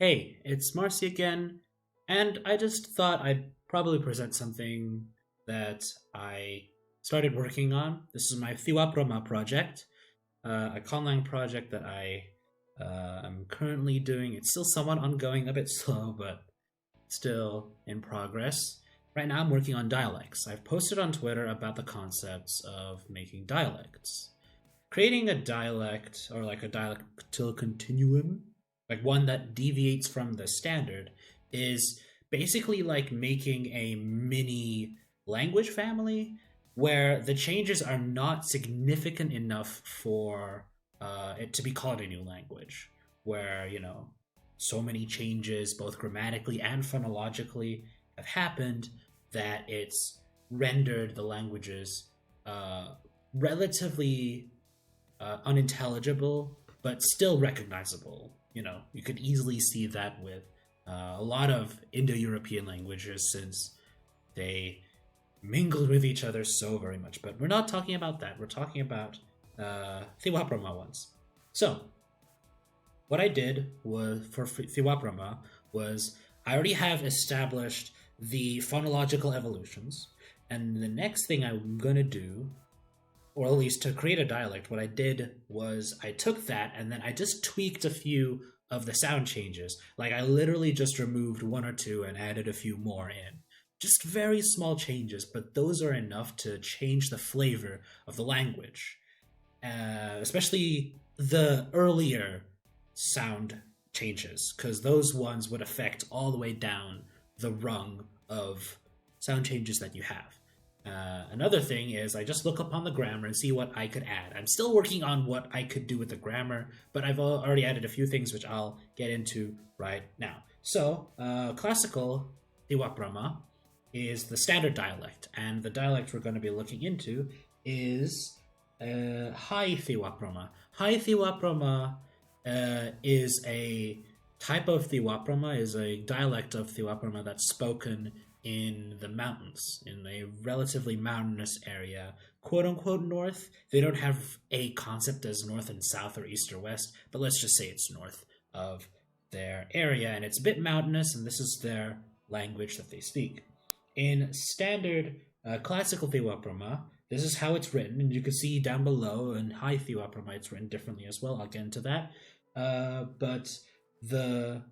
Hey, it's Marcy again, and I just thought I'd probably present something that I started working on. This is my Thiwaproma project, a conlang project that I am currently doing. It's still somewhat ongoing, a bit slow, but still in progress. Right now, I'm working on dialects. I've posted on Twitter about the concepts of making dialects. Creating a dialect or like a dialectal continuum, like one that deviates from the standard, is basically like making a mini language family where the changes are not significant enough for it to be called a new language. Where, so many changes, both grammatically and phonologically, have happened that it's rendered the languages relatively unintelligible, but still recognizable. You could easily see that with a lot of Indo-European languages since they mingled with each other so very much. But we're not talking about that. We're talking about Thiwaprama ones. So, what I did was for Thiwaprama was I already have established the phonological evolutions, and the next thing I'm gonna do, or at least to create a dialect, what I did was I took that and then I just tweaked a few of the sound changes. Like I literally just removed one or two and added a few more in. Just very small changes, but those are enough to change the flavor of the language. Especially the earlier sound changes, because those ones would affect all the way down the rung of sound changes that you have. Another thing is I just look up on the grammar and see what I could add. I'm still working on what I could do with the grammar, but I've already added a few things which I'll get into right now. So, classical Tiwaprama is the standard dialect, and the dialect we're going to be looking into is High Tiwaprama. High Tiwaprama is a type of Tiwaprama, is a dialect of Tiwaprama that's spoken in the mountains, in a relatively mountainous area, quote unquote north. They don't have a concept as north and south or east or west, but let's just say it's north of their area, and it's a bit mountainous, and this is their language that they speak. In standard classical Thewaprama, this is how it's written, and you can see down below in High Thewaprama it's written differently as well. I'll get into that. But the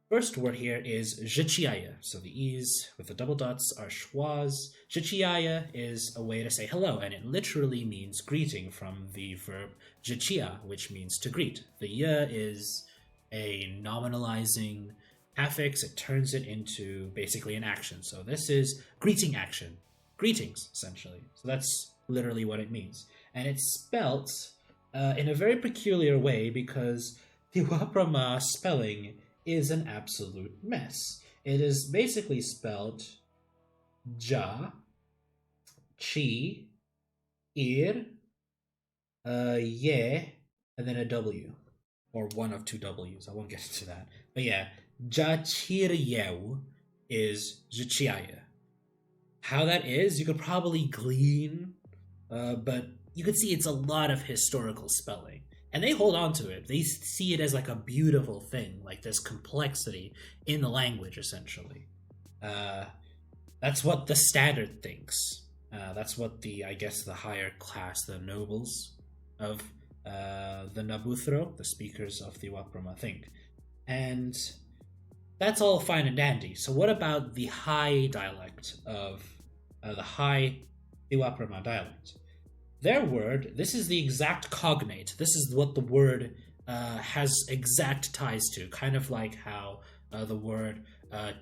first word here is zhechiaya. So the E's with the double dots are schwas. Zhechiaya is a way to say hello, and it literally means greeting from the verb zhechia, which means to greet. The ya is a nominalizing affix. It turns it into basically an action. So this is greeting action. Greetings, essentially. So that's literally what it means. And it's spelt in a very peculiar way because the Waprama spelling is an absolute mess. It is basically spelled ja, chi, ir, ye, and then a W. Or one of two W's. I won't get into that. But yeah, ja chiryew is zhichiaya. How that is, you could probably glean, but you could see it's a lot of historical spelling. And they hold on to it. They see it as like a beautiful thing, like this complexity in the language, essentially. That's what the standard thinks. That's what I guess, the higher class, the nobles of the Nabuthro, the speakers of the Waprama, think. And that's all fine and dandy. So what about the high dialect of the high Iwaprama dialect? Their word, this is the exact cognate. This is what the word has exact ties to. Kind of like how the word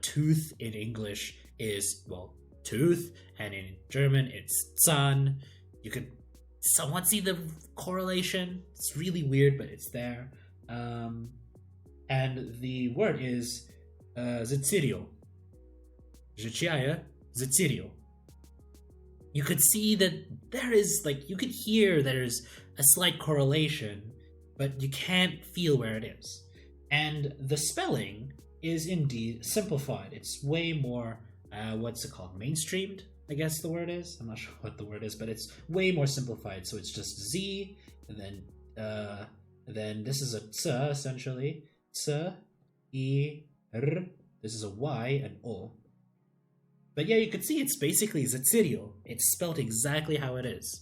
tooth in English is, well, tooth, and in German it's Zahn. You could somewhat see the correlation. It's really weird, but it's there. And the word is Zitsirio. Zhichiaya, Zitsirio. You could see that there is, like, you could hear there's a slight correlation, but you can't feel where it is. And the spelling is indeed simplified. It's way more, what's it called, mainstreamed, I guess the word is. I'm not sure what the word is, but it's way more simplified. So it's just Z, and then this is a ts, essentially. Ts, Ir. This is a Y, an O. But yeah, you can see it's basically Zatsirio. It's spelled exactly how it is.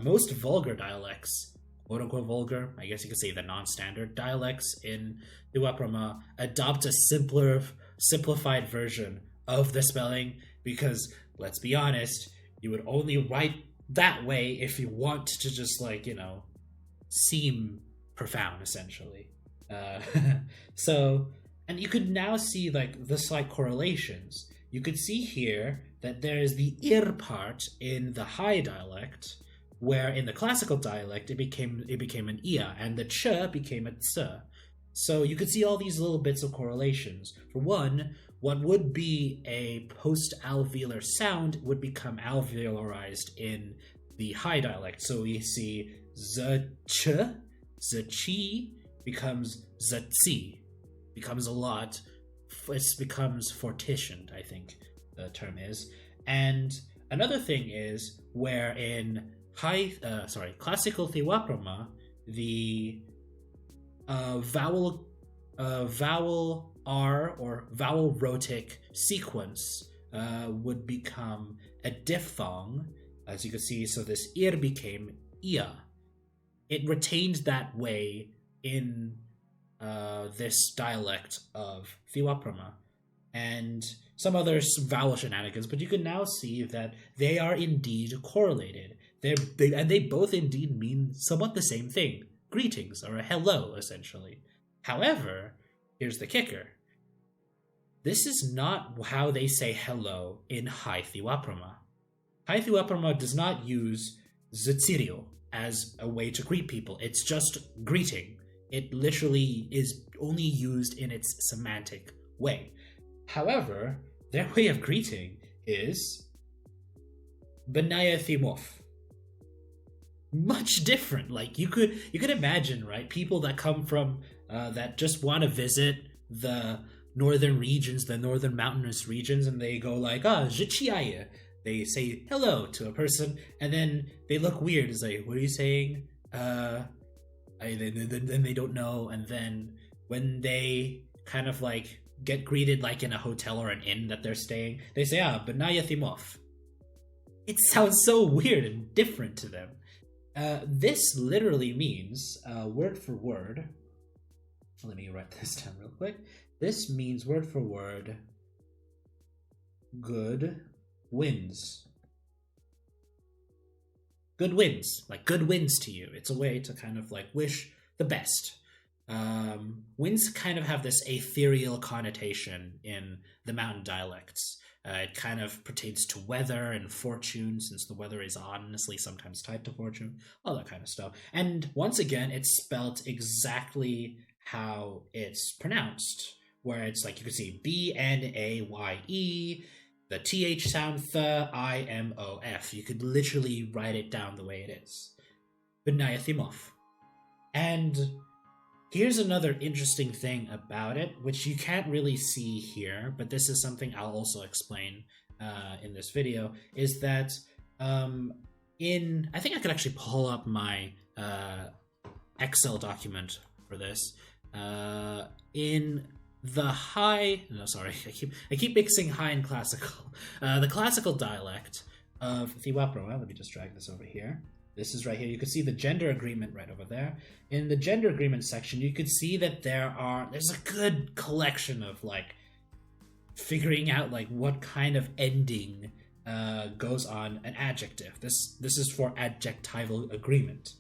Most vulgar dialects, quote-unquote vulgar, I guess you could say the non-standard dialects in Thiwaprama adopt a simplified version of the spelling because, let's be honest, you would only write that way if you want to just, like, you know, seem profound, essentially. So, and you could now see, like, the slight correlations. You could see here that there is the ir part in the high dialect, where in the classical dialect it became an ia, and the ch became a ts. So you could see all these little bits of correlations. For one, what would be a post-alveolar sound would become alveolarized in the high dialect. So we see z ch, z chi becomes z tsi, becomes a lot. It becomes fortitioned, I think the term is. And another thing is where in classical Thiwaprama, the vowel R or vowel rhotic sequence would become a diphthong, as you can see. So this ir became ia. It retained that way in this dialect of Thiwaprama, and some other vowel shenanigans, but you can now see that they are indeed correlated. They both indeed mean somewhat the same thing. Greetings, or a hello, essentially. However, here's the kicker. This is not how they say hello in High Thiwaprama. High Thiwaprama does not use Zatsirio as a way to greet people. It's just greeting. It literally is only used in its semantic way. However, their way of greeting is Benaya Thimov. Much different. Like you could imagine, right? People that come from that just want to visit the northern regions, the northern mountainous regions, and they go like, zhichiaye. They say hello to a person, and then they look weird. It's like, what are you saying? Then they don't know, and then when they kind of like get greeted like in a hotel or an inn that they're staying, they say, Benaya Thimov. It sounds so weird and different to them. This literally means, word for word, let me write this down real quick. This means, word for word, good winds. Good winds, like good winds to you. It's a way to kind of like wish the best. Winds kind of have this ethereal connotation in the mountain dialects. It kind of pertains to weather and fortune, since the weather is honestly sometimes tied to fortune, all that kind of stuff. And once again, it's spelt exactly how it's pronounced, where it's like you can see B-N-A-Y-E, the TH sound, I-M-O-F. You could literally write it down the way it is. Benaya Thimov. And here's another interesting thing about it, which you can't really see here, but this is something I'll also explain in this video, is that I think I could actually pull up my Excel document for this. In the high, no, sorry, I keep mixing high and classical. The classical dialect of Thiwaprama, let me just drag this over here. This is right here. You can see the gender agreement right over there. In the gender agreement section, you could see that there's a good collection of like figuring out like what kind of ending goes on an adjective. This is for adjectival agreement.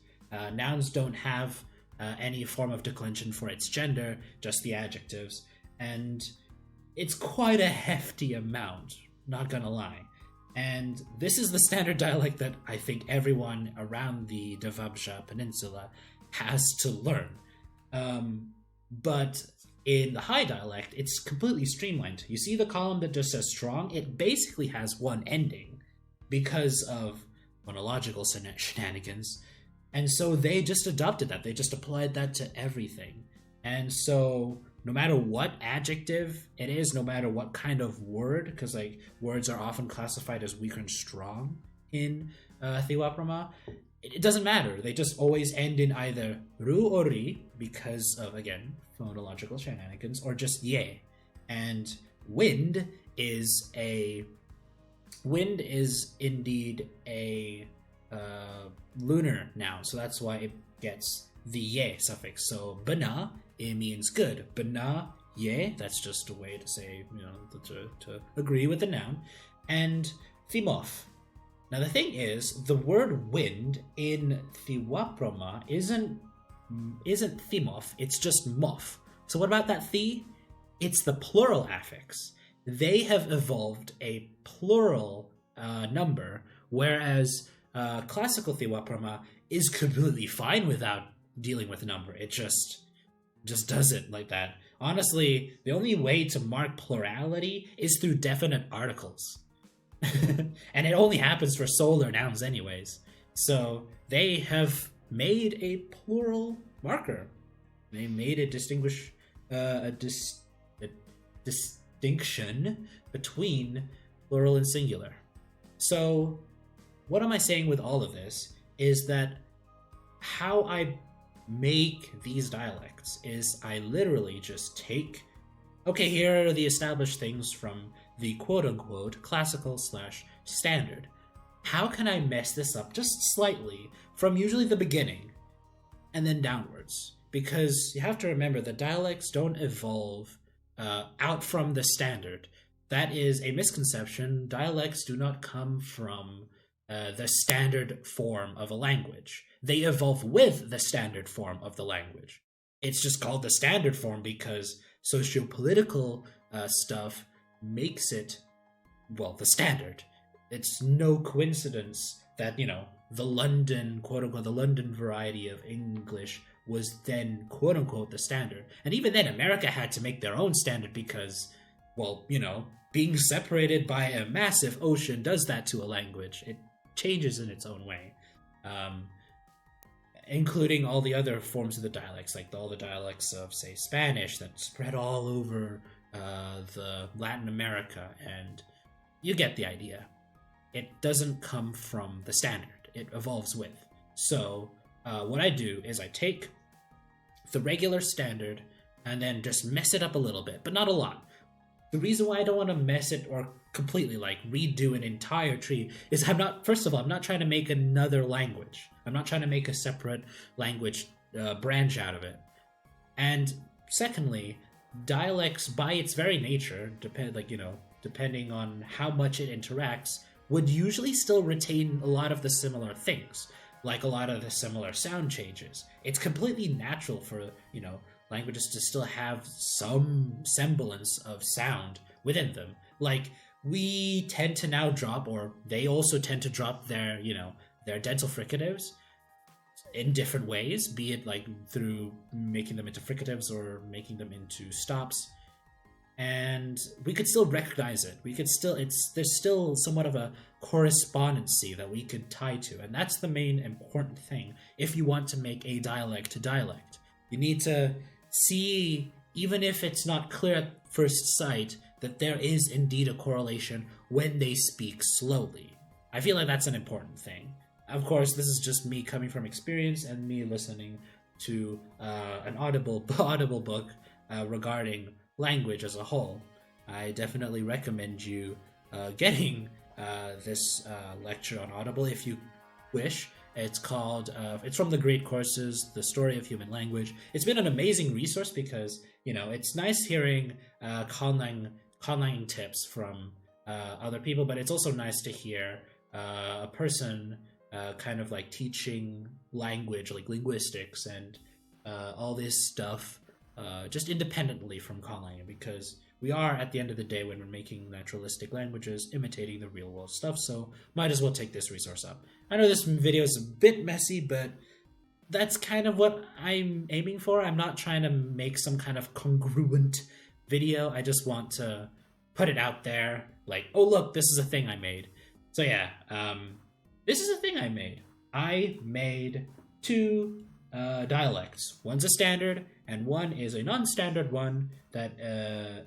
Nouns don't have any form of declension for its gender, just the adjectives. And it's quite a hefty amount, not gonna lie. And this is the standard dialect that I think everyone around the Devabja Peninsula has to learn. But in the high dialect, it's completely streamlined. You see the column that just says strong? It basically has one ending because of phonological shenanigans. And so they just adopted that. They just applied that to everything. And so no matter what adjective it is, no matter what kind of word, because like words are often classified as weak and strong in Thiwaprama, it doesn't matter. They just always end in either ru or ri because of, again, phonological shenanigans, or just ye. And wind is indeed a lunar noun, so that's why it gets the ye suffix. So bana, it means good. Bana ye, that's just a way to say, to agree with the noun. And thimof. Now the thing is, the word wind in Thiwaproma isn't thimof, it's just mof. So what about that thi? It's the plural affix. They have evolved a plural number, whereas classical Thiwaproma is completely fine without dealing with a number. It just does it like that. Honestly, the only way to mark plurality is through definite articles. And it only happens for solar nouns anyways. So they have made a plural marker. They made a distinction between plural and singular. So what am I saying with all of this is that how I make these dialects is I literally just take, okay, here are the established things from the quote-unquote classical/standard. How can I mess this up just slightly from usually the beginning and then downwards? Because you have to remember that dialects don't evolve out from the standard. That is a misconception. Dialects do not come from the standard form of a language. They evolve with the standard form of the language. It's just called the standard form because sociopolitical stuff makes it, well, the standard. It's no coincidence that, the London, quote-unquote, the London variety of English was then, quote-unquote, the standard. And even then, America had to make their own standard because, well, being separated by a massive ocean does that to a language. It changes in its own way. Including all the other forms of the dialects, like all the dialects of, say, Spanish that spread all over the Latin America, and you get the idea. It doesn't come from the standard. It evolves with. So what I do is I take the regular standard and then just mess it up a little bit, but not a lot. The reason why I don't want to mess it or completely redo an entire tree is I'm not trying to make another language. I'm not trying to make a separate language branch out of it. And secondly, dialects by its very nature, depending on how much it interacts, would usually still retain a lot of the similar things, like a lot of the similar sound changes. It's completely natural for, languages to still have some semblance of sound within them. Like, we tend to now drop, or they also tend to drop their dental fricatives in different ways, be it through making them into fricatives or making them into stops. And we could still recognize it. There's still somewhat of a correspondency that we could tie to. And that's the main important thing. If you want to make a dialect to dialect, you need to see, even if it's not clear at first sight, that there is indeed a correlation when they speak slowly. I feel like that's an important thing. Of course, this is just me coming from experience and me listening to an Audible book regarding language as a whole. I definitely recommend you getting this lecture on Audible if you wish. It's called, it's from the Great Courses, The Story of Human Language. It's been an amazing resource because, it's nice hearing conlang tips from other people, but it's also nice to hear a person kind of teaching language, linguistics and all this stuff just independently from conlang, because we are, at the end of the day, when we're making naturalistic languages, imitating the real world stuff, so might as well take this resource up. I know this video is a bit messy, but that's kind of what I'm aiming for. I'm not trying to make some kind of congruent video. I just want to put it out there, oh look, this is a thing I made. So yeah, this is a thing I made. I made two dialects. One's a standard, and one is a non-standard one that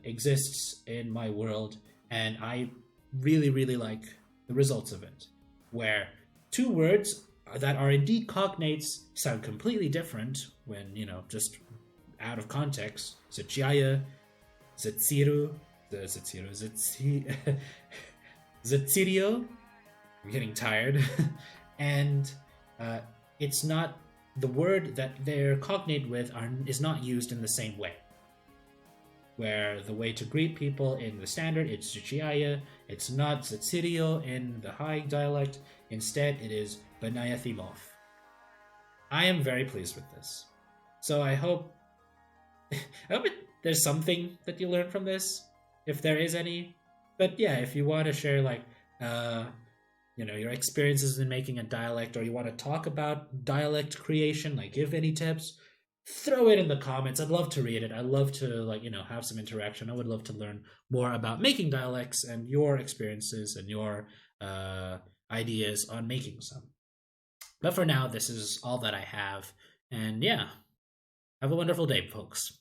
exists in my world, and I really, really like the results of it, where two words that are indeed cognates sound completely different when, just out of context. Zeciaya, Zetsiru, Zetsirio. I'm getting tired. And it's not, the word that they're cognate with is not used in the same way. Where the way to greet people in the standard, it's Zeciaya, it's not Zetsirio in the high dialect. Instead, it is Benayathimov. I am very pleased with this. So I hope there's something that you learn from this, if there is any. But yeah, if you want to share your experiences in making a dialect, or you want to talk about dialect creation, give any tips, throw it in the comments. I'd love to read it. I'd love to have some interaction. I would love to learn more about making dialects and your experiences and your ideas on making some. But for now, this is all that I have. And yeah, have a wonderful day, folks.